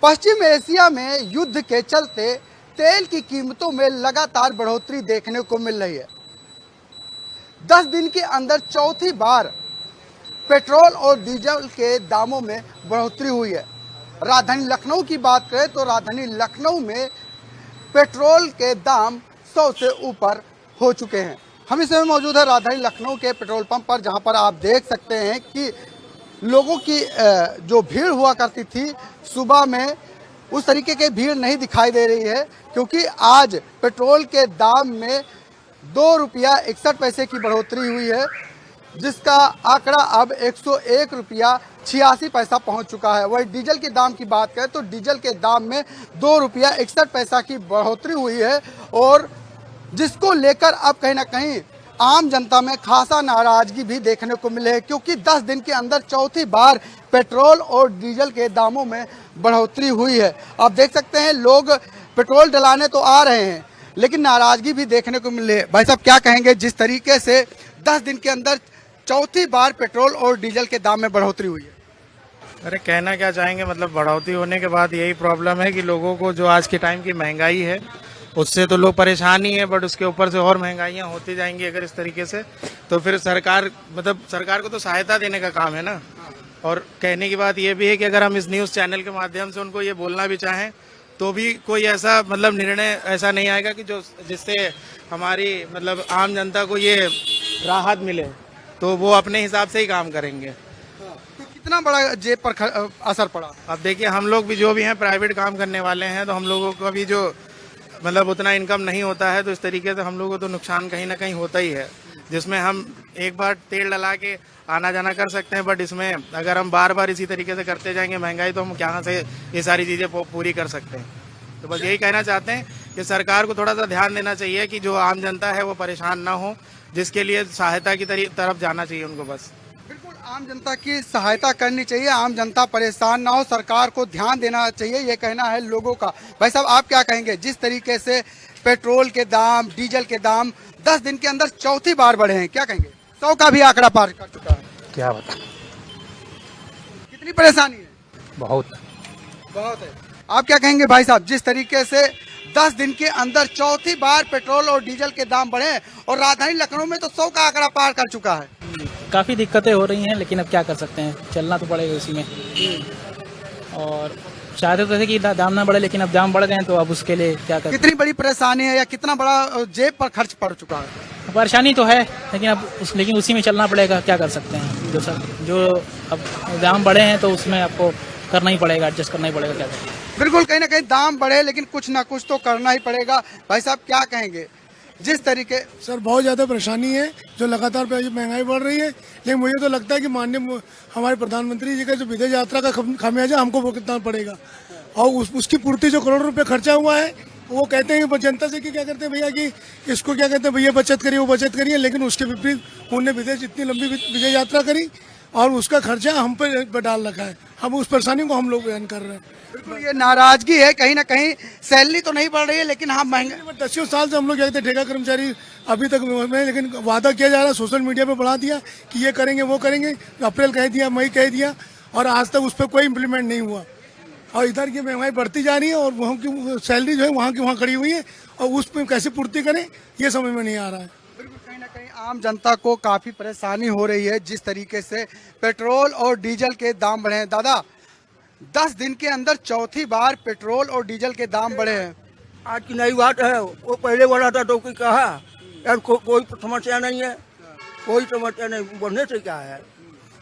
पश्चिम Asia में युद्ध के चलते तेल की कीमतों में लगातार बढ़ोतरी देखने को मिल रही है। 10 दिन के अंदर चौथी बार पेट्रोल और डीजल के दामों में बढ़ोतरी हुई है। राजधानी लखनऊ की बात करें तो राजधानी लखनऊ में पेट्रोल के दाम 100 से ऊपर हो चुके हैं। हम इस समय मौजूद है राजधानी लखनऊ के पेट्रोल पंप पर, जहां पर आप देख सकते हैं कि लोगों की जो भीड़ हुआ करती थी सुबह में, उस तरीके की भीड़ नहीं दिखाई दे रही है, क्योंकि आज पेट्रोल के दाम में 2 रुपया 61 पैसे की बढ़ोतरी हुई है, जिसका आंकड़ा अब 101 रुपया 86 पैसा पहुंच चुका है। वही डीजल के दाम की बात करें तो डीजल के दाम में 2 रुपया 61 पैसा की बढ़ोतरी हुई है, और जिसको लेकर अब कहीं ना कहीं आम जनता में खासा नाराजगी भी देखने को मिले है, क्योंकि 10 दिन के अंदर चौथी बार पेट्रोल और डीजल के दामों में बढ़ोतरी हुई है। आप देख सकते हैं लोग पेट्रोल डलाने तो आ रहे हैं, लेकिन नाराजगी भी देखने को मिले। भाई साहब क्या कहेंगे, जिस तरीके से 10 दिन के अंदर चौथी बार पेट्रोल और डीजल के दाम में बढ़ोतरी हुई है? अरे कहना क्या चाहेंगे, मतलब बढ़ोतरी होने के बाद यही प्रॉब्लम है कि लोगों को जो आज के टाइम की महंगाई है उससे तो लोग परेशान ही है, बट उसके ऊपर से और महंगाइयाँ होती जाएंगी अगर इस तरीके से, तो फिर सरकार को तो सहायता देने का काम है ना। और कहने की बात यह भी है कि अगर हम इस न्यूज़ चैनल के माध्यम से उनको ये बोलना भी चाहें तो भी कोई ऐसा निर्णय ऐसा नहीं आएगा कि जिससे हमारी आम जनता को ये राहत मिले, तो वो अपने हिसाब से ही काम करेंगे। तो कितना बड़ा जेब पर असर पड़ा? अब देखिए, हम लोग भी जो भी हैं प्राइवेट काम करने वाले हैं, तो हम लोगों का भी जो उतना इनकम नहीं होता है, तो इस तरीके से हम लोगों को तो नुकसान कहीं ना कहीं होता ही है, जिसमें हम एक बार तेल डला के आना जाना कर सकते हैं, बट इसमें अगर हम बार बार इसी तरीके से करते जाएंगे महंगाई, तो हम कहाँ से ये सारी चीज़ें पूरी कर सकते हैं। तो बस यही कहना चाहते हैं कि सरकार को थोड़ा सा ध्यान देना चाहिए कि जो आम जनता है वो परेशान ना हो, जिसके लिए सहायता की तरफ जाना चाहिए उनको। बस बिल्कुल आम जनता की सहायता करनी चाहिए, आम जनता परेशान ना हो, सरकार को ध्यान देना चाहिए, ये कहना है लोगों का। भाई साहब आप क्या कहेंगे, जिस तरीके से पेट्रोल के दाम, डीजल के दाम 10 दिन के अंदर चौथी बार बढ़े हैं, क्या कहेंगे? 100 का भी आंकड़ा पार कर चुका है। क्या बता, कितनी परेशानी है? बहुत है। आप क्या कहेंगे भाई साहब, जिस तरीके से 10 दिन के अंदर चौथी बार पेट्रोल और डीजल के दाम बढ़े हैं, और राजधानी लखनऊ में तो 100 का आंकड़ा पार कर चुका है? काफ़ी दिक्कतें हो रही हैं, लेकिन अब क्या कर सकते हैं, चलना तो पड़ेगा उसी में। और चाहते तो थे कि दाम ना बढ़े, लेकिन अब दाम बढ़ गए हैं, तो अब उसके लिए क्या करें। कितनी बड़ी परेशानी है या कितना बड़ा जेब पर खर्च पड़ चुका है? परेशानी तो है, लेकिन अब लेकिन उसी में चलना पड़ेगा, क्या कर सकते हैं। जो अब दाम बढ़े हैं तो उसमें आपको करना ही पड़ेगा, एडजस्ट करना ही पड़ेगा, क्या करें। बिल्कुल, कहीं ना कहीं दाम बढ़े, लेकिन कुछ ना कुछ तो करना ही पड़ेगा। भाई साहब क्या कहेंगे, जिस तरीके सर बहुत ज़्यादा परेशानी है, जो लगातार महंगाई बढ़ रही है, लेकिन मुझे तो लगता है कि माननीय हमारे प्रधानमंत्री जी का जो विदेश यात्रा का खामियाजा हमको भुगतना पड़ेगा, और उसकी पूर्ति जो करोड़ों रुपए खर्चा हुआ है, वो कहते हैं जनता से कि क्या करते हैं भैया कि इसको क्या कहते हैं भैया बचत करिए, वो बचत करिए, लेकिन उसके विपरीत उन्होंने विदेश इतनी लंबी विदेश यात्रा करी और उसका खर्चा हम पर डाल रखा है। हम उस परेशानी को हम लोग बयान कर रहे हैं। बिल्कुल ये नाराजगी है, कहीं ना कहीं सैलरी तो नहीं बढ़ रही है, लेकिन हाँ महंगा। 10 साल से हम लोग कहते ठेका कर्मचारी अभी तक में, लेकिन वादा किया जा रहा है, सोशल मीडिया पे बढ़ा दिया कि ये करेंगे वो करेंगे, अप्रैल कह दिया, मई कह दिया, और आज तक उस पर कोई इम्प्लीमेंट नहीं हुआ। और इधर की महंगाई बढ़ती जा रही है और वहाँ की सैलरी जो है वहाँ की वहाँ खड़ी हुई है, और उस पर कैसे पूर्ति करें ये समझ में नहीं आ रहा है। बिल्कुल कहीं ना कहीं आम जनता को काफ़ी परेशानी हो रही है, जिस तरीके से पेट्रोल और डीजल के दाम बढ़े हैं। दादा 10 दिन के अंदर चौथी बार पेट्रोल और डीजल के दाम बढ़े हैं। आज की नई बात है, वो पहले बढ़ा था तो कोई कहा यार कोई समस्या नहीं है, कोई समस्या नहीं, बढ़ने से क्या है।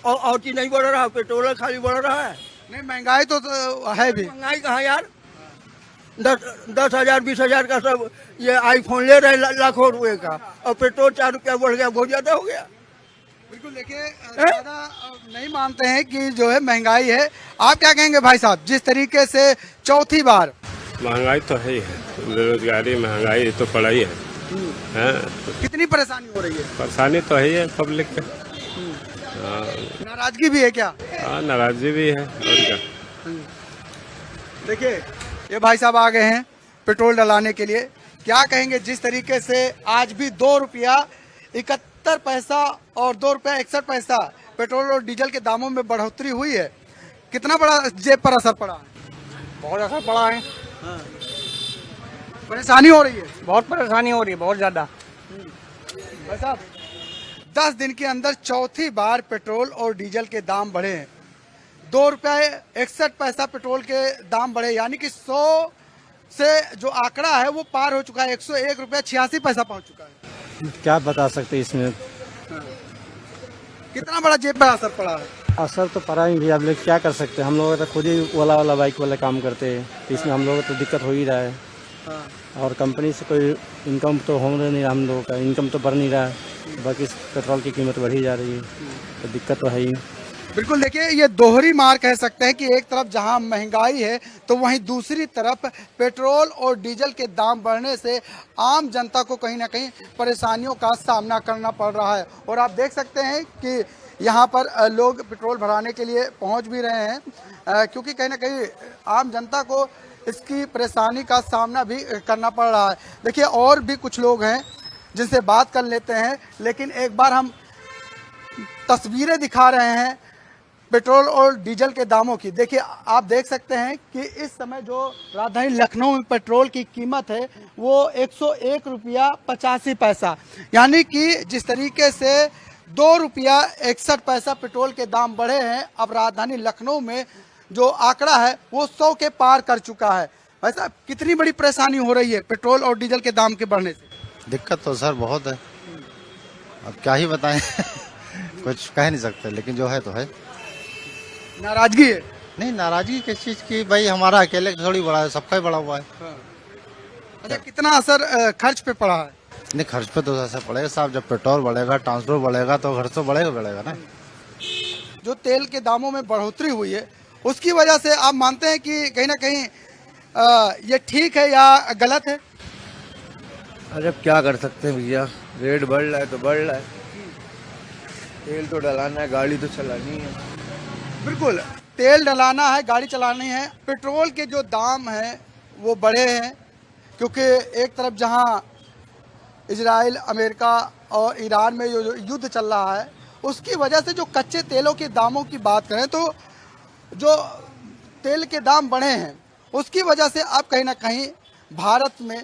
और चीज नहीं बढ़ रहा है, पेट्रोल खाली बढ़ रहा है। नहीं महंगाई तो है भी। महंगाई कहाँ यार, 10,000 20,000 का सब ये आईफोन ले रहे लाखों रुपए का, और पेट्रोल 4 रुपया बढ़ गया, बहुत ज्यादा हो गया। बिल्कुल देखिए, ज़्यादा नहीं मानते हैं कि जो है महंगाई है। आप क्या कहेंगे भाई साहब, जिस तरीके से चौथी बार? महंगाई तो है ही है, बेरोजगारी महंगाई तो पड़ा ही है। कितनी परेशानी हो रही है? परेशानी तो है ही है पब्लिक का। नाराजगी भी है क्या? हाँ नाराजगी भी है, और क्या। देखिए ये भाई साहब आ गए हैं पेट्रोल डलाने के लिए, क्या कहेंगे, जिस तरीके से आज भी 2 रुपया 71 पैसा और 2 रुपया 61 पैसा पेट्रोल और डीजल के दामों में बढ़ोतरी हुई है, कितना बड़ा जेब पर असर पड़ा? बहुत असर पड़ा है, परेशानी हो रही है बहुत परेशानी हो रही है, बहुत ज्यादा। भाई साहब, 10 दिन के अंदर चौथी बार पेट्रोल और डीजल के दाम बढ़े हैं। 2 रुपये 61 पैसा पेट्रोल के दाम बढ़े, यानी कि 100 से जो आंकड़ा है वो पार हो चुका है, 101 रुपया 86 पैसा पहुंच चुका है। क्या बता सकते इसमें, कितना बड़ा जेब पर असर पड़ा है? असर तो पड़ा ही भैया। अब लोग क्या कर सकते हैं, हम लोग तो खुद ही वाला बाइक वाला काम करते हैं, तो इसमें हम लोग तो दिक्कत हो ही रहा है। और कंपनी से कोई इनकम तो हो नहीं रहा, हम लोगों का इनकम तो बढ़ नहीं रहा है, बाकी पेट्रोल की कीमत बढ़ी जा रही है, तो दिक्कत तो है ही। बिल्कुल, देखिए ये दोहरी मार कह सकते हैं कि एक तरफ जहां महंगाई है तो वहीं दूसरी तरफ पेट्रोल और डीजल के दाम बढ़ने से आम जनता को कहीं ना कहीं परेशानियों का सामना करना पड़ रहा है। और आप देख सकते हैं कि यहाँ पर लोग पेट्रोल भराने के लिए पहुँच भी रहे हैं, क्योंकि कहीं ना कहीं आम जनता को इसकी परेशानी का सामना भी करना पड़ रहा है। देखिए और भी कुछ लोग हैं जिनसे बात कर लेते हैं, लेकिन एक बार हम तस्वीरें दिखा रहे हैं पेट्रोल और डीजल के दामों की। देखिए आप देख सकते हैं कि इस समय जो राजधानी लखनऊ में पेट्रोल की कीमत है वो 101 रुपया 85 पैसा, यानी कि जिस तरीके से 2 रुपया 61 पैसा पेट्रोल के दाम बढ़े हैं, अब राजधानी लखनऊ में जो आंकड़ा है वो 100 के पार कर चुका है। भाई साहब, कितनी बड़ी परेशानी हो रही है पेट्रोल और डीजल के दाम के बढ़ने से? दिक्कत तो सर बहुत है, अब क्या ही बताएं कुछ कह नहीं सकते, लेकिन जो है तो है। नाराजगी है? नहीं, नाराजगी किस चीज़ की, भाई हमारा अकेले का थोड़ी बड़ा है, सबका ही बड़ा हुआ है। अच्छा, कितना असर खर्च पे पड़ा है? नहीं, खर्च पे तो ऐसा पड़ेगा साहब, जब पेट्रोल बढ़ेगा, ट्रांसपोर्ट बढ़ेगा तो खर्च तो बढ़ेगा ना। जो तेल के दामों में बढ़ोतरी हुई है उसकी वजह से आप मानते हैं कि कहीं ना कहीं ये ठीक है या गलत है? अरे अब क्या कर सकते हैं भैया, रेट बढ़ रहा है तो बढ़ रहा है, तेल तो डलाना है, गाड़ी तो चलानी है। बिल्कुल, तेल डलाना है, गाड़ी चलानी है। पेट्रोल के जो दाम हैं वो बढ़े हैं, क्योंकि एक तरफ जहां इजराइल, अमेरिका और ईरान में जो युद्ध चल रहा है उसकी वजह से जो कच्चे तेलों के दामों की बात करें तो जो तेल के दाम बढ़े हैं उसकी वजह से अब कहीं ना कहीं भारत में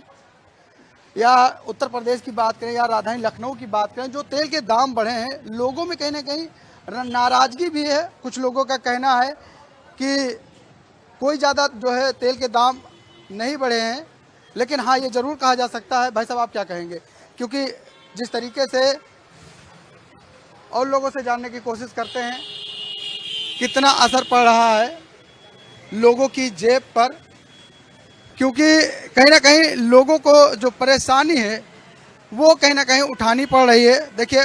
या उत्तर प्रदेश की बात करें या राजधानी लखनऊ की बात करें, जो तेल के दाम बढ़े हैं लोगों में कहीं ना कहीं नाराज़गी भी है। कुछ लोगों का कहना है कि कोई ज़्यादा जो है तेल के दाम नहीं बढ़े हैं, लेकिन हाँ ये ज़रूर कहा जा सकता है। भाई साहब, आप क्या कहेंगे? क्योंकि जिस तरीके से और लोगों से जानने की कोशिश करते हैं कितना असर पड़ रहा है लोगों की जेब पर, क्योंकि कहीं ना कहीं लोगों को जो परेशानी है वो कहीं ना कहीं उठानी पड़ रही है। देखिए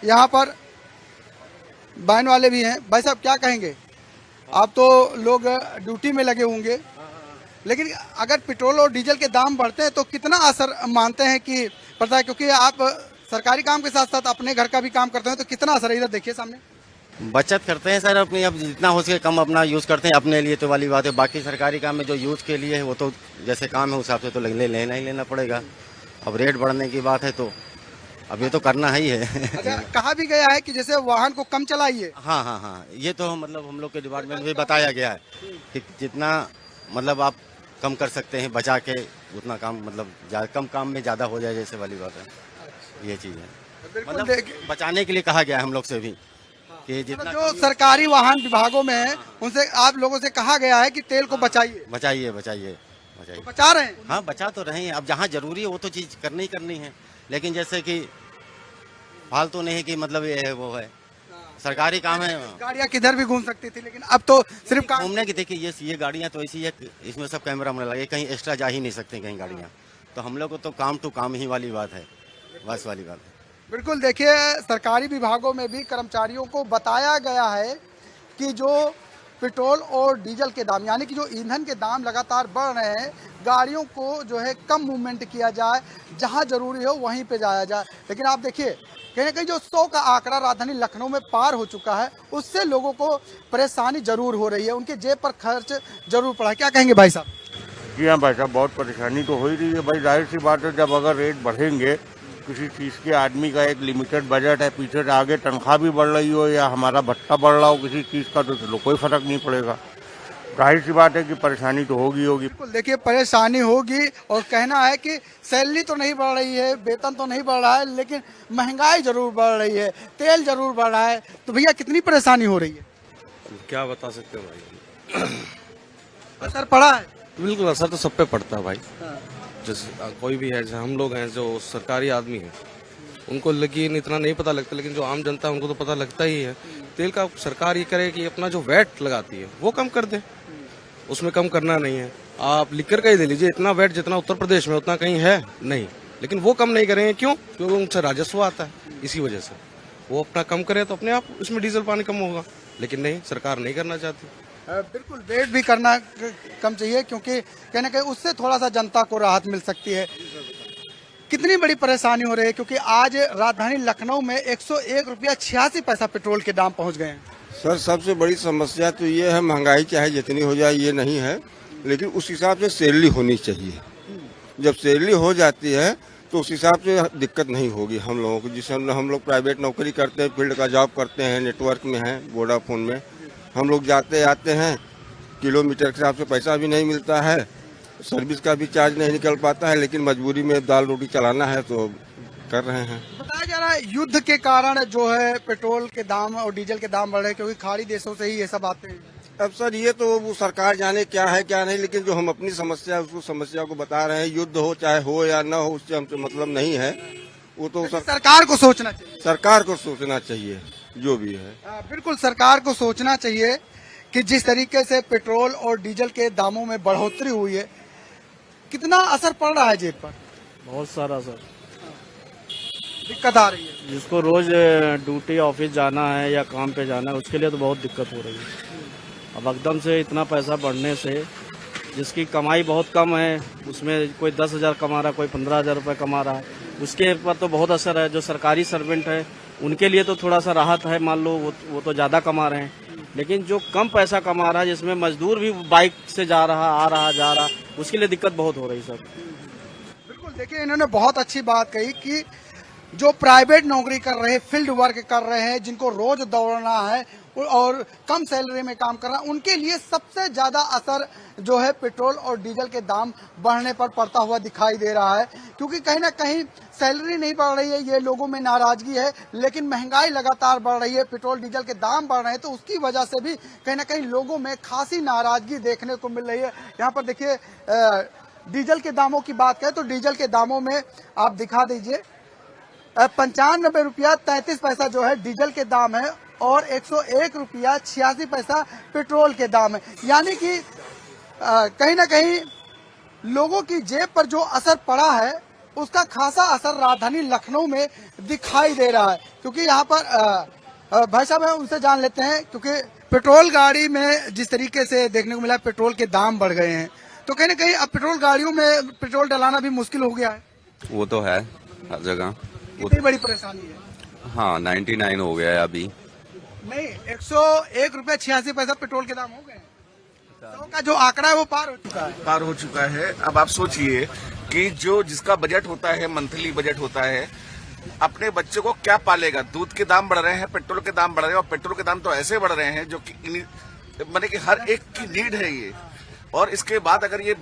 यहाँ पर बैन वाले भी हैं। भाई साहब, क्या कहेंगे? आप तो लोग ड्यूटी में लगे होंगे, लेकिन अगर पेट्रोल और डीजल के दाम बढ़ते हैं तो कितना असर मानते हैं कि पड़ता है? क्योंकि आप सरकारी काम के साथ साथ अपने घर का भी काम करते हैं, तो कितना असर है? इधर देखिए सामने। बचत करते हैं सर अपनी, अब जितना हो सके कम अपना यूज़ करते हैं अपने लिए, तो वाली बात है। बाकी सरकारी काम में जो यूज़ के लिए है वो तो जैसे काम है उस हिसाब से तो लेना ही लेना पड़ेगा। अब रेट बढ़ने की बात है तो अब ये तो करना ही है। अच्छा, कहा भी गया है कि जैसे वाहन को कम चलाइए। हाँ, ये तो मतलब हम लोग के डिपार्टमेंट में बताया गया है कि जितना मतलब आप कम कर सकते हैं बचा के, उतना काम मतलब कम काम में ज़्यादा हो जाए, जैसे वाली बात है। ये चीज़ है, मतलब बचाने के लिए कहा गया है हम लोग से भी कि जितना जो सरकारी वाहन विभागों में है उनसे आप लोगों से कहा गया है कि तेल को बचाइए। बचाइए। तो बचा रहे हैं? हाँ, बचा तो रहे हैं। अब जहाँ जरूरी है वो तो चीज़ करनी है, लेकिन जैसे कि फालतू नहीं है कि मतलब ये है वो है, सरकारी काम है। गाड़ियाँ किधर भी घूम सकती थी, लेकिन अब तो सिर्फ घूमने की। देखिए ये गाड़ियाँ तो ऐसी है, इसमें सब कैमरा लगे, कहीं एक्स्ट्रा जा ही नहीं सकते कहीं गाड़ियाँ, तो हम लोग को तो काम टू काम ही वाली बात है, बस वाली बात है। बिल्कुल, देखिए सरकारी विभागों में भी कर्मचारियों को बताया गया है कि जो पेट्रोल और डीजल के दाम यानी कि जो ईंधन के दाम लगातार बढ़ रहे हैं, गाड़ियों को जो है कम मूवमेंट किया जाए, जहां जरूरी हो वहीं पे जाया जाए। लेकिन आप देखिए कहीं ना कहीं जो 100 का आंकड़ा राजधानी लखनऊ में पार हो चुका है, उससे लोगों को परेशानी जरूर हो रही है, उनके जेब पर खर्च जरूर पड़ा है। क्या कहेंगे भाई साहब? जी हाँ भाई साहब, बहुत परेशानी तो हो ही रही है भाई, जाहिर सी बात है। जब अगर रेट बढ़ेंगे, किसी चीज़ के आदमी का एक लिमिटेड बजट है, पीछे से आगे तनख्वाह भी बढ़ रही हो या हमारा भत्ता बढ़ रहा हो किसी चीज़ का, तो चलो कोई फ़र्क नहीं पड़ेगा। जाहिर सी बात है कि परेशानी तो होगी होगी। बिल्कुल, देखिए परेशानी होगी और कहना है कि सैलरी तो नहीं बढ़ रही है, वेतन तो नहीं बढ़ रहा है, लेकिन महंगाई जरूर बढ़ रही है, तेल जरूर बढ़ रहा है। तो भैया कितनी परेशानी हो रही है? क्या बता सकते हैं भाई, असर पड़ा है? बिल्कुल असर तो सब पे पड़ता है भाई। जैसे कोई भी है, जैसे हम लोग हैं जो सरकारी आदमी हैं, उनको लेकिन इतना नहीं पता लगता, लेकिन जो आम जनता है उनको तो पता लगता ही है। तेल का सरकार ये करे कि अपना जो वैट लगाती है वो कम कर दे, उसमें कम करना नहीं है। आप लिकर का ही दे लीजिए, इतना वैट जितना उत्तर प्रदेश में उतना कहीं है नहीं, लेकिन वो कम नहीं करेंगे। क्यों? क्योंकि उनसे राजस्व आता है, इसी वजह से वो अपना कम करे तो अपने आप इसमें डीजल पानी कम होगा, लेकिन नहीं, सरकार नहीं करना चाहती। बिल्कुल, वेट भी करना कम चाहिए, क्योंकि कहीं ना कहीं उससे थोड़ा सा जनता को राहत मिल सकती है। कितनी बड़ी परेशानी हो रही है, क्योंकि आज राजधानी लखनऊ में 101 रुपया 86 पैसा पेट्रोल के दाम पहुंच गए हैं। सर सबसे बड़ी समस्या तो ये है, महंगाई चाहे जितनी हो जाए ये नहीं है, लेकिन उस हिसाब से सैलरी होनी चाहिए। जब सैलरी हो जाती है तो उस हिसाब से दिक्कत नहीं होगी हम लोगों को। जिसे हम लोग प्राइवेट नौकरी करते हैं, फील्ड का जॉब करते हैं, नेटवर्क में हैं, वोडाफोन में हम लोग जाते आते हैं, किलोमीटर के हिसाब से पैसा भी नहीं मिलता है, सर्विस का भी चार्ज नहीं निकल पाता है, लेकिन मजबूरी में दाल रोटी चलाना है तो कर रहे हैं। बताया जा रहा है युद्ध के कारण जो है पेट्रोल के दाम और डीजल के दाम बढ़ रहे हैं, क्योंकि खाड़ी देशों से ही ये सब आते हैं। अब सर ये तो वो सरकार जाने क्या है क्या नहीं, लेकिन जो हम अपनी समस्या उसको समस्या को बता रहे हैं। युद्ध हो चाहे हो या न हो, उससे हमसे मतलब नहीं है। वो तो सरकार को सोचना चाहिए, सरकार को सोचना चाहिए जो भी है। बिल्कुल सरकार को सोचना चाहिए कि जिस तरीके से पेट्रोल और डीजल के दामों में बढ़ोतरी हुई है, कितना असर पड़ रहा है जेब पर? बहुत सारा सर, दिक्कत आ रही है। जिसको रोज ड्यूटी ऑफिस जाना है या काम पे जाना है, उसके लिए तो बहुत दिक्कत हो रही है। अब एकदम से इतना पैसा बढ़ने से जिसकी कमाई बहुत कम है, उसमें कोई 10,000 कमा रहा, कोई 15,000 रुपये कमा रहा है, उसके पर तो बहुत असर है। जो सरकारी सर्वेंट है उनके लिए तो थोड़ा सा राहत है, मान लो वो तो ज़्यादा कमा रहे हैं, लेकिन जो कम पैसा कमा रहा है, जिसमें मजदूर भी बाइक से जा रहा, आ रहा, जा रहा, उसके लिए दिक्कत बहुत हो रही सर। बिल्कुल, देखिए इन्होंने बहुत अच्छी बात कही कि जो प्राइवेट नौकरी कर रहे हैं, फील्ड वर्क कर रहे हैं, जिनको रोज दौड़ना है और कम सैलरी में काम करना, उनके लिए सबसे ज्यादा असर जो है पेट्रोल और डीजल के दाम बढ़ने पर पड़ता हुआ दिखाई दे रहा है। क्योंकि कहीं ना कहीं सैलरी नहीं बढ़ रही है, ये लोगों में नाराजगी है, लेकिन महंगाई लगातार बढ़ रही है, पेट्रोल डीजल के दाम बढ़ रहे हैं, तो उसकी वजह से भी कहीं ना कहीं लोगों में खासी नाराजगी देखने को मिल रही है। यहाँ पर देखिए डीजल के दामों की बात करें तो डीजल के दामों में आप दिखा दीजिए 95 रुपया 33 पैसा जो है डीजल के दाम है और 101 रुपया 86 पैसा पेट्रोल के दाम है। यानी कि कहीं ना कहीं लोगों की जेब पर जो असर पड़ा है उसका खासा असर राजधानी लखनऊ में दिखाई दे रहा है। क्योंकि यहाँ पर भाई साहब उनसे जान लेते हैं, क्योंकि पेट्रोल गाड़ी में जिस तरीके से देखने को मिला पेट्रोल के दाम बढ़ गए हैं, तो कहीं ना कहीं अब पेट्रोल गाड़ियों में पेट्रोल डलाना भी मुश्किल हो गया है। वो तो है हर जगह, कितनी बड़ी परेशानी है। हाँ 99 हो गया है अभी। नहीं, 101 रुपया 86 पैसा पेट्रोल के दाम हो गए। तो का जो आंकड़ा है वो पार हो चुका है। अब आप सोचिए कि जो जिसका बजट होता है, मंथली बजट होता है, अपने बच्चों को क्या पालेगा। दूध के दाम बढ़ रहे हैं, पेट्रोल के दाम बढ़ रहे हैं, और पेट्रोल के दाम तो ऐसे बढ़ रहे हैं जो कि माने कि हर एक की नीड है ये। और इसके बाद अगर ये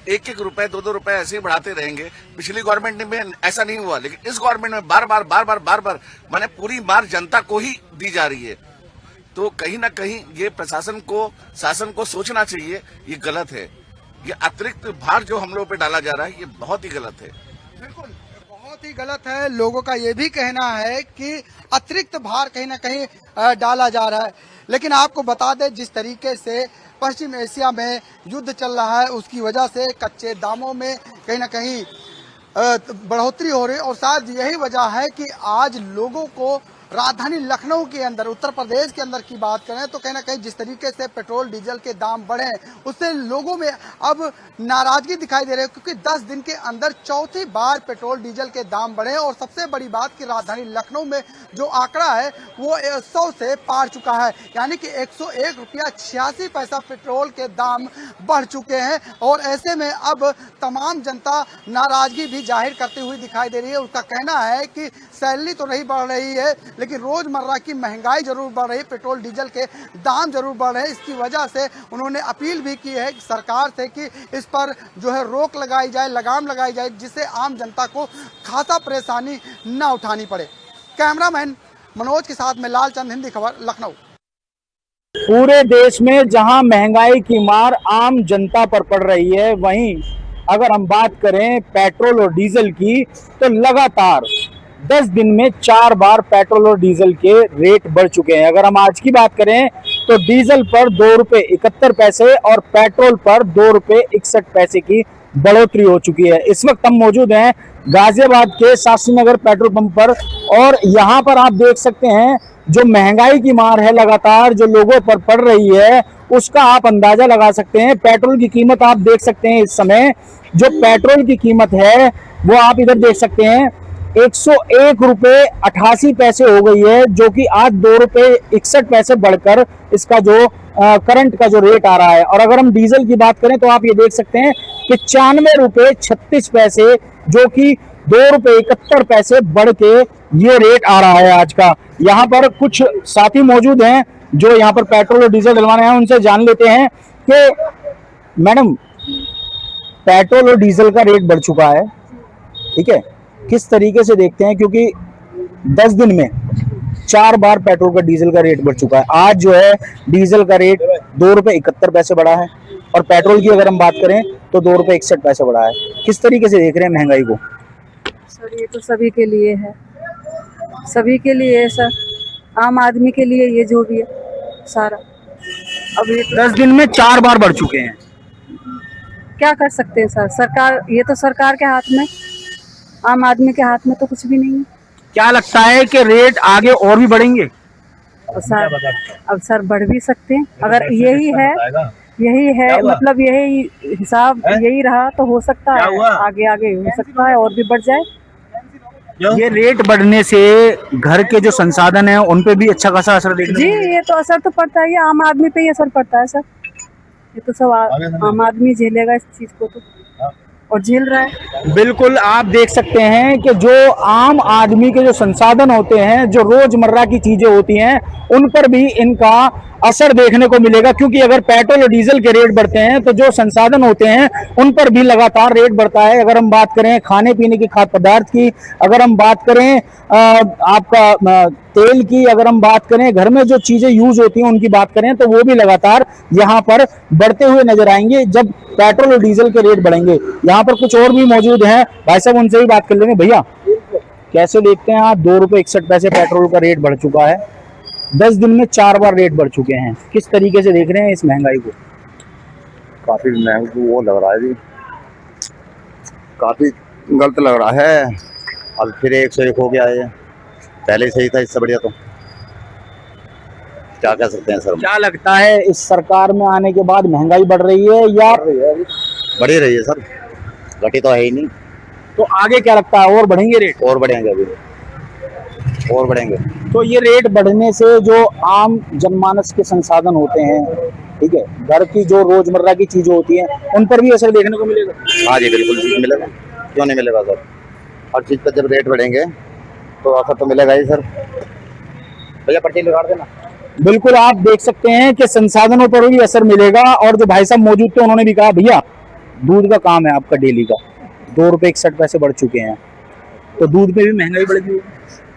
1-1 रुपए 2-2 रुपए ऐसे ही बढ़ाते रहेंगे, पिछली गवर्नमेंट में ऐसा नहीं हुआ, लेकिन इस गवर्नमेंट में बार बार माने पूरी मार जनता को ही दी जा रही है। तो कहीं ना कहीं ये प्रशासन को, शासन को सोचना चाहिए, ये गलत है। ये अतिरिक्त भार जो हम लोग पे डाला जा रहा है ये बहुत ही गलत है। बिल्कुल बहुत ही गलत है। लोगों का ये भी कहना है कि अतिरिक्त भार कहीं ना कहीं डाला जा रहा है। लेकिन आपको बता दें जिस तरीके से पश्चिम एशिया में युद्ध चल रहा है उसकी वजह से कच्चे दामों में कहीं ना कहीं बढ़ोतरी हो रही है, और शायद यही वजह है कि आज लोगों को राजधानी लखनऊ के अंदर, उत्तर प्रदेश के अंदर की बात करें तो कहीं ना कहीं जिस तरीके से पेट्रोल डीजल के दाम बढ़े उससे लोगों में अब नाराजगी दिखाई दे रही है। क्योंकि 10 दिन के अंदर चौथी बार पेट्रोल डीजल के दाम बढ़े, और सबसे बड़ी बात कि राजधानी लखनऊ में जो आंकड़ा है वो 100 से पार चुका है। यानी कि 101 रुपया 86 पैसा पेट्रोल के दाम बढ़ चुके हैं, और ऐसे में अब तमाम जनता नाराजगी भी भी जाहिर करती हुई दिखाई दे रही है। उसका कहना है कि सैलरी तो नहीं बढ़ रही है, लेकिन रोजमर्रा की महंगाई जरूर बढ़ रही है, पेट्रोल डीजल के दाम जरूर बढ़ रहे हैं। इसकी वजह से उन्होंने अपील भी की है सरकार से कि इस पर जो है रोक लगाई जाए, लगाम लगाई जाए, जिससे आम जनता को खासा परेशानी न उठानी पड़े। कैमरामैन मनोज के साथ में लालचंद, हिंदी खबर, लखनऊ। पूरे देश में जहां महंगाई की मार आम जनता पर पड़ रही है, वहीं अगर हम बात करें पेट्रोल और डीजल की, तो लगातार 10 दिन में 4 बार पेट्रोल और डीजल के रेट बढ़ चुके हैं। अगर हम आज की बात करें तो डीजल पर 2 रुपये 71 पैसे और पेट्रोल पर 2 रुपये 61 पैसे की बढ़ोतरी हो चुकी है। इस वक्त हम मौजूद हैं गाजियाबाद के शास्त्री नगर पेट्रोल पंप पर, और यहाँ पर आप देख सकते हैं जो महंगाई की मार है लगातार जो लोगों पर पड़ रही है, उसका आप अंदाजा लगा सकते हैं। पेट्रोल की कीमत आप देख सकते हैं, इस समय जो पेट्रोल की कीमत है वो आप इधर देख सकते हैं 101 रुपये 88 पैसे हो गई है, जो कि आज 2 रुपये 61 पैसे बढ़कर इसका जो करंट का जो रेट आ रहा है। और अगर हम डीजल की बात करें तो आप ये देख सकते हैं कि 95 रुपये 36 पैसे, जो कि 2 रुपये 71 पैसे बढ़ के ये रेट आ रहा है आज का। यहाँ पर कुछ साथी मौजूद हैं जो यहाँ पर पेट्रोल और डीजल डलवाने हैं, उनसे जान लेते हैं कि मैडम पेट्रोल और डीजल का रेट बढ़ चुका है, ठीक है, किस तरीके से देखते हैं, क्योंकि 10 दिन में 4 बार पेट्रोल का डीजल का रेट बढ़ चुका है। आज जो है डीजल का रेट 2 रुपये 71 पैसे बढ़ा है और पेट्रोल की अगर हम बात करें तो 2 रुपये 61 पैसे बढ़ा है। किस तरीके से देख रहे हैं महंगाई को? सर ये तो सभी के लिए है, सभी के लिए है सर, आम आदमी के लिए ये जो भी है सारा। अब ये 10 दिन में 4 बार बढ़ चुके हैं, क्या कर सकते हैं सर? सरकार, ये तो सरकार के हाथ में, आम आदमी के हाथ में तो कुछ भी नहीं है। क्या लगता है कि रेट आगे और भी बढ़ेंगे? अब सर बढ़ भी सकते हैं, अगर यही है मतलब यही हिसाब यही रहा तो हो सकता है आगे आगे हो सकता है और भी बढ़ जाए। ये रेट बढ़ने से घर के जो संसाधन है उन पे भी अच्छा खासा असर देखने जी, ये तो असर तो पड़ता है, आम आदमी पे ही असर पड़ता है सर। ये तो सब आम आदमी झेलेगा इस चीज को, तो और झेल रहा है। बिल्कुल, आप देख सकते हैं कि जो आम आदमी के जो संसाधन होते हैं, जो रोजमर्रा की चीजें होती हैं, उन पर भी इनका असर देखने को मिलेगा, क्योंकि अगर पेट्रोल और डीजल के रेट बढ़ते हैं तो जो संसाधन होते हैं उन पर भी लगातार रेट बढ़ता है। अगर हम बात करें खाने पीने की, खाद्य पदार्थ की, अगर हम बात करें आपका तेल की, अगर हम बात करें घर में जो चीजें यूज होती हैं उनकी बात करें, तो वो भी लगातार यहाँ पर बढ़ते हुए नजर आएंगे जब पेट्रोल और डीजल के रेट बढ़ेंगे। यहाँ पर कुछ और भी मौजूद हैं, भाई साहब उनसे भी बात कर लेंगे। भैया कैसे देखते हैं आप, 2 रुपये 61 पैसे पेट्रोल का रेट बढ़ चुका है, 10 दिन में 4 बार रेट बढ़ चुके हैं, किस तरीके से देख रहे हैं इस महंगाई को? काफी महंगा वो लग रहा है जी, काफी गलत लग रहा है। अब फिर 101 हो गया है, पहले सही था, इससे बढ़िया तो क्या कह सकते हैं सर। क्या लगता है इस सरकार में आने के बाद महंगाई बढ़ रही है या बढ़ ही रही है सर, घटी तो है ही नहीं। तो आगे क्या लगता है, और बढ़ेंगे रेट? और बढ़ेंगे, अभी और बढ़ेंगे। तो ये रेट बढ़ने से जो आम जनमानस के संसाधन होते हैं, ठीक है, घर की जो रोजमर्रा की चीजें होती हैं, उन पर भी असर देखने को मिलेगा? हाँ जी बिल्कुल मिलेगा, क्यों नहीं मिलेगा सर। हर चीज पर जब रेट बढ़ेंगे तो असर तो मिलेगा ही सर। भैया पर्ची लगा देना। बिल्कुल, आप देख सकते हैं कि संसाधनों पर भी असर मिलेगा। और जो भाई साहब मौजूद थे उन्होंने भी कहा, भैया दूध का काम है आपका डेली का, 2 रुपये 61 पैसे बढ़ चुके हैं, तो दूध पे भी महंगाई बढ़ेगी?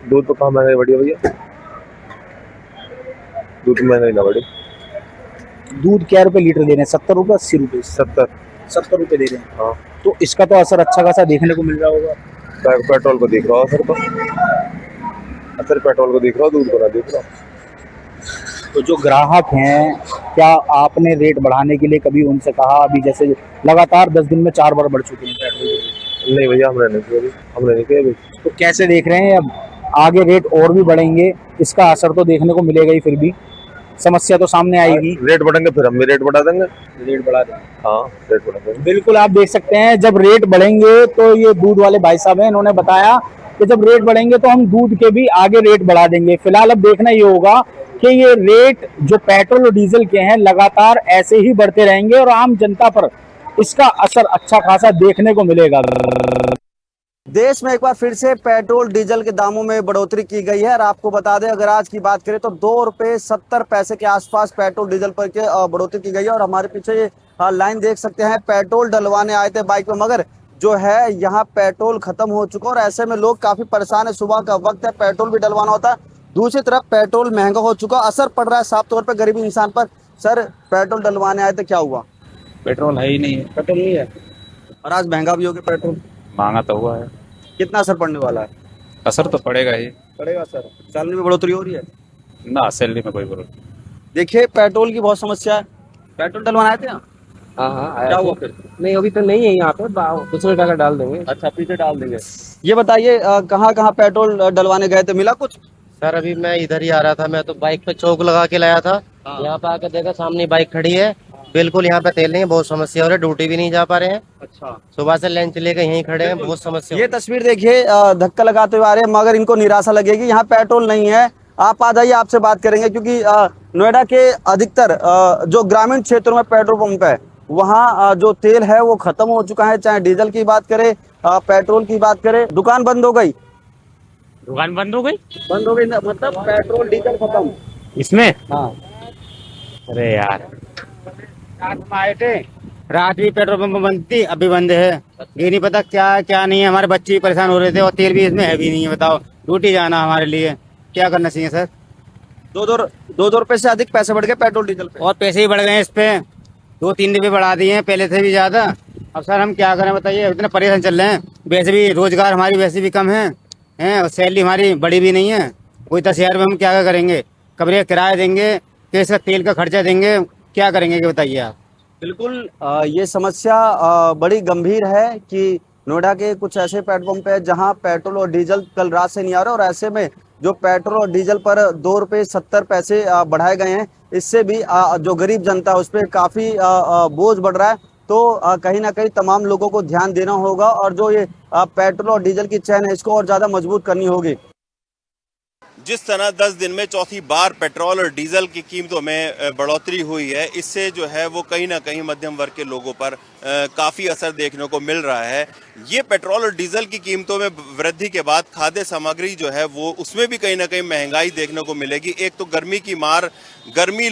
दूध तो कहाँ महंगाई बढ़ी है भैया, दूध महंगाई ना बढ़ी। दूध क्या रुपए लीटर दे रहे हैं? 70 रुपये 80 रुपये? 70 रुपये दे रहे हैं। हाँ, तो इसका तो असर अच्छा खासा देखने को मिल रहा होगा। पेट्रोल को देख रहा हो सर, तो असर पेट्रोल को देख रहा हो, दूध को ना देख रहा हो। तो जो ग्राहक हैं, क्या आपने रेट बढ़ाने के लिए कभी उनसे कहा? अभी जैसे लगातार 10 दिन में 4 बार बढ़ चुके हैं पेट्रोल के रेट। नहीं भैया, हमने नहीं किया अभी। तो कैसे देख रहे हैं, अब आगे रेट और भी बढ़ेंगे, इसका असर तो देखने को मिलेगा ही, फिर भी समस्या तो सामने आएगी। रेट बढ़ेंगे फिर हम भी रेट बढ़ा देंगे। रेट बढ़ा देंगे? हाँ, रेट बढ़ा देंगे। बिल्कुल, आप देख सकते हैं जब रेट बढ़ेंगे, तो ये दूध वाले भाई साहब हैं, इन्होंने बताया कि जब रेट बढ़ेंगे तो हम दूध के भी आगे रेट बढ़ा देंगे। फिलहाल अब देखना ये होगा कि ये रेट जो पेट्रोल और डीजल के हैं लगातार ऐसे ही बढ़ते रहेंगे और आम जनता पर इसका असर अच्छा खासा देखने को मिलेगा। देश में एक बार फिर से पेट्रोल डीजल के दामों में बढ़ोतरी की गई है और आपको बता दें, अगर आज की बात करें तो 2 रुपए 70 पैसे के आसपास पेट्रोल डीजल पर के बढ़ोतरी की गई है। और हमारे पीछे ये लाइन देख सकते हैं, पेट्रोल डलवाने आए थे बाइक में, मगर जो है यहाँ पेट्रोल खत्म हो चुका और ऐसे में लोग काफी परेशान है। सुबह का वक्त है, पेट्रोल भी डलवाना होता है, दूसरी तरफ पेट्रोल महंगा हो चुका, असर पड़ रहा है साफ तौर पर गरीब इंसान पर। सर, पेट्रोल डलवाने आए थे, क्या हुआ? पेट्रोल है ही नहीं है, पेट्रोल नहीं है और आज महंगा भी हो गया पेट्रोल, महंगा तो हुआ है। कितना असर पड़ने वाला है? असर तो पड़ेगा ही, पड़ेगा सर। सैलरी में बढ़ोतरी हो रही है ना, सैलरी में कोई बढ़ोतरी। देखिए, पेट्रोल की बहुत समस्या है। पेट्रोल डलवाने आए थे यहाँ? हाँ, क्या हुआ फिर? नहीं अभी तो नहीं है यहाँ पे, दूसरे जगह डाल देंगे। अच्छा, पीछे डाल देंगे। ये बताइए, कहाँ कहाँ पेट्रोल डलवाने गए थे, मिला कुछ? सर अभी मैं इधर ही आ रहा था, मैं तो बाइक पे चौक लगा के लाया था। यहाँ पे आकर देखा सामने बाइक खड़ी है, बिल्कुल यहाँ पे तेल नहीं है, बहुत समस्या हो रही है, ड्यूटी भी नहीं जा पा रहे हैं। अच्छा, सुबह से लंच लेकर यहीं खड़े हैं, बहुत समस्या। ये तस्वीर देखिए, धक्का लगाते हुए आ रहे हैं, मगर इनको निराशा लगेगी, यहाँ पेट्रोल नहीं है। आप आ जाइए, आपसे बात करेंगे, क्योंकि नोएडा के अधिकतर जो ग्रामीण क्षेत्रों में पेट्रोल पंप है, वहाँ जो तेल है वो खत्म हो चुका है। चाहे डीजल की बात करें, पेट्रोल की बात करें, दुकान बंद हो गई। दुकान बंद हो गई? बंद हो गई मतलब पेट्रोल डीजल खत्म इसमें? हाँ। अरे यार, आए थे रात भी पेट्रोल पंप बंद थी, अभी बंद है। ये नहीं पता क्या क्या नहीं है, हमारे बच्चे भी परेशान हो रहे थे और तेल भी इसमें है भी नहीं है। बताओ, ड्यूटी जाना हमारे लिए, क्या करना चाहिए सर? 2 रुपए से अधिक पैसे बढ़ गए पेट्रोल डीजल पे। और पैसे ही बढ़ गए इस पे, 2-3 रुपए बढ़ा दिए हैं पहले से भी ज्यादा। अब सर हम क्या करें बताइए, इतने परेशान चल रहे हैं। वैसे भी रोजगार हमारी वैसे भी कम है और सैलरी हमारी बड़ी भी नहीं है। कोई 10,000 में हम क्या करेंगे? कमरे का किराया देंगे, कैसे तेल का खर्चा देंगे, क्या करेंगे कि बताइए आप? बिल्कुल, ये समस्या बड़ी गंभीर है कि नोएडा के कुछ ऐसे पेट्रोल पंप है जहां पेट्रोल और डीजल कल रात से नहीं आ रहा, और ऐसे में जो पेट्रोल और डीजल पर 2 रुपए 70 पैसे बढ़ाए गए हैं, इससे भी जो गरीब जनता है उस पर काफी बोझ बढ़ रहा है। तो कहीं ना कहीं तमाम लोगों को ध्यान देना होगा और जो ये पेट्रोल और डीजल की चैन है इसको और ज्यादा मजबूत करनी होगी। जिस तरह 10 दिन में चौथी बार पेट्रोल और डीजल की कीमतों में बढ़ोतरी हुई है, इससे जो है वो कहीं ना कहीं मध्यम वर्ग के लोगों पर काफ़ी असर देखने को मिल रहा है। ये पेट्रोल और डीजल की कीमतों में वृद्धि के बाद खाद्य सामग्री जो है वो उसमें भी कहीं ना कहीं महंगाई देखने को मिलेगी। एक तो गर्मी की मार, गर्मी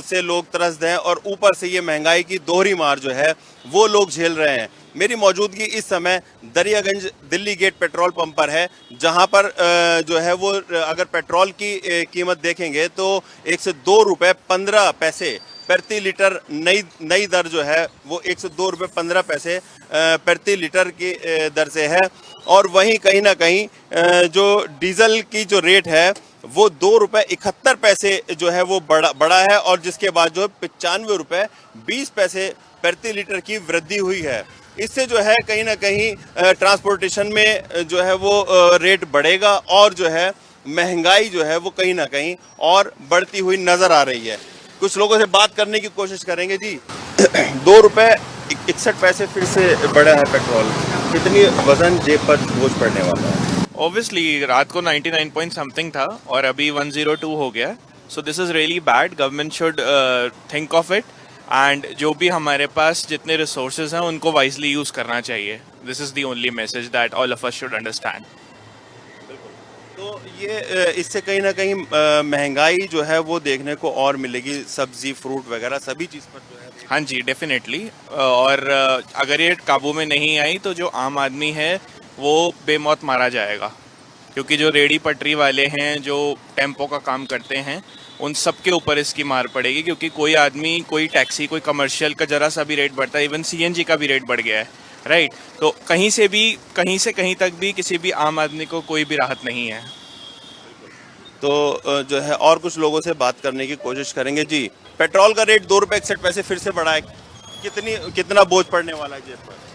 से लोग त्रस्त हैं और ऊपर से ये महंगाई की दोहरी मार जो है वो लोग झेल रहे हैं। मेरी मौजूदगी इस समय Daryaganj Delhi Gate petrol pump पर है, जहां पर जो है वो अगर पेट्रोल की कीमत देखेंगे तो 1 से 2 रुपए 15 पैसे प्रति लीटर नई दर जो है वो 1 से 2 रुपए 15 पैसे प्रति लीटर की दर से है। और वहीं कहीं ना कहीं जो डीजल की जो रेट है वो 2 रुपए 71 पैसे जो है वो बढ़ा है, और जिसके बाद जो 95 रुपए 20 पैसे प्रति लीटर की वृद्धि हुई है। इससे जो है कहीं ना कहीं ट्रांसपोर्टेशन में जो है वो रेट बढ़ेगा और जो है महंगाई जो है वो कहीं ना कहीं और बढ़ती हुई नजर आ रही है। कुछ लोगों से बात करने की कोशिश करेंगे। जी 2 रुपए 61 पैसे फिर से बढ़ा है पेट्रोल, कितनी वजन जेब पर बोझ पड़ने वाला है? ऑब्वियसली रात को 99 पॉइंट समथिंग था और अभी 102 हो गया, so this is really bad. Government should think of it and जो भी हमारे पास जितने रिसोर्सेज हैं उनको वाइजली यूज करना चाहिए। This is the only message that all of us should understand. तो ये इससे कहीं ना कहीं महंगाई जो है वो देखने को और मिलेगी, सब्जी फ्रूट वगैरह सभी चीज़ पर जो है। हाँ जी, डेफिनेटली। और अगर ये काबू में नहीं आई तो जो आम आदमी है वो बेमौत मारा जाएगा, क्योंकि जो रेडी पटरी वाले हैं, जो टेम्पो का काम करते हैं, उन सब के ऊपर इसकी मार पड़ेगी। क्योंकि कोई आदमी, कोई टैक्सी, कोई कमर्शियल का जरा सा भी रेट बढ़ता है, इवन सीएनजी का भी रेट बढ़ गया है, राइट। तो कहीं से कहीं तक भी किसी भी आम आदमी को कोई भी राहत नहीं है। तो जो है और कुछ लोगों से बात करने की कोशिश करेंगे। जी, पेट्रोल का रेट 2 रुपए 61 पैसे फिर से बढ़ा है, कितना बोझ पड़ने वाला है जेब पर?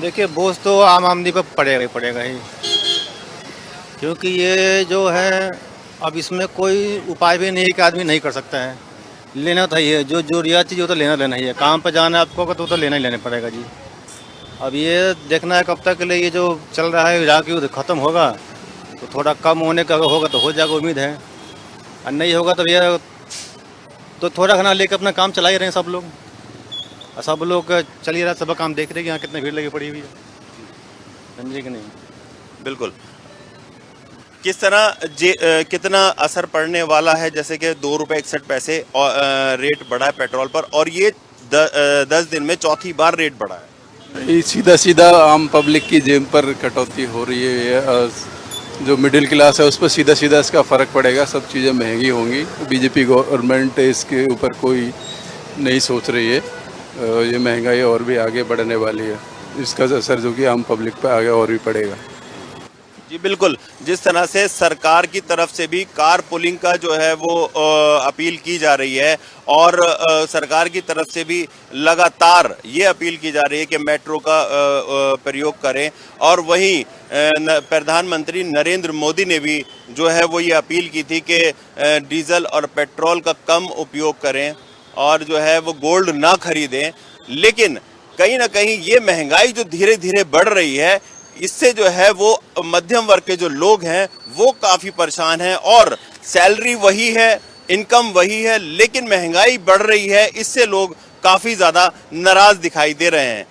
देखिए, बोझ तो आम आदमी पर पड़ेगा ही, क्योंकि ये जो है अब इसमें कोई उपाय भी नहीं है कि आदमी नहीं कर सकता है। लेना तो ही है, जो जरूरियात चीज़ वो तो लेना ही है। काम पर जाना है आपको तो लेना पड़ेगा जी। अब ये देखना है कब तक के लिए ये जो चल रहा है इराक युद्ध ख़त्म होगा, तो थोड़ा कम होने का होगा तो हो जाएगा, उम्मीद है। और नहीं होगा तो भैया तो थोड़ा घना लेकर अपना काम चला ही रहे हैं सब लोग, और सब लोग चल ही रहा है, सब काम देख रहे हैं कि यहाँ कितनी भीड़ लगी पड़ी हुई है, समझे कि नहीं। बिल्कुल। किस तरह कितना असर पड़ने वाला है, जैसे कि 2 रुपए 61 पैसे रेट बढ़ा है पेट्रोल पर, और ये 10 दिन में चौथी बार रेट बढ़ा है। ये सीधा सीधा आम पब्लिक की जेब पर कटौती हो रही है, और जो मिडिल क्लास है उस पर सीधा सीधा इसका फ़र्क पड़ेगा। सब चीज़ें महंगी होंगी। बीजेपी गवर्नमेंट इसके ऊपर कोई नहीं सोच रही है। ये महंगाई और भी आगे बढ़ने वाली है, इसका असर जो कि आम पब्लिक पर आगे और भी पड़ेगा। जी बिल्कुल, जिस तरह से सरकार की तरफ से भी कार पुलिंग का जो है वो अपील की जा रही है, और सरकार की तरफ से भी लगातार ये अपील की जा रही है कि मेट्रो का प्रयोग करें, और वहीं प्रधानमंत्री नरेंद्र मोदी ने भी जो है वो ये अपील की थी कि डीजल और पेट्रोल का कम उपयोग करें और जो है वो गोल्ड ना खरीदें। लेकिन कहीं ना कहीं ये महंगाई जो धीरे धीरे बढ़ रही है, इससे जो है वो मध्यम वर्ग के जो लोग हैं वो काफ़ी परेशान हैं, और सैलरी वही है, इनकम वही है, लेकिन महंगाई बढ़ रही है, इससे लोग काफ़ी ज़्यादा नाराज़ दिखाई दे रहे हैं।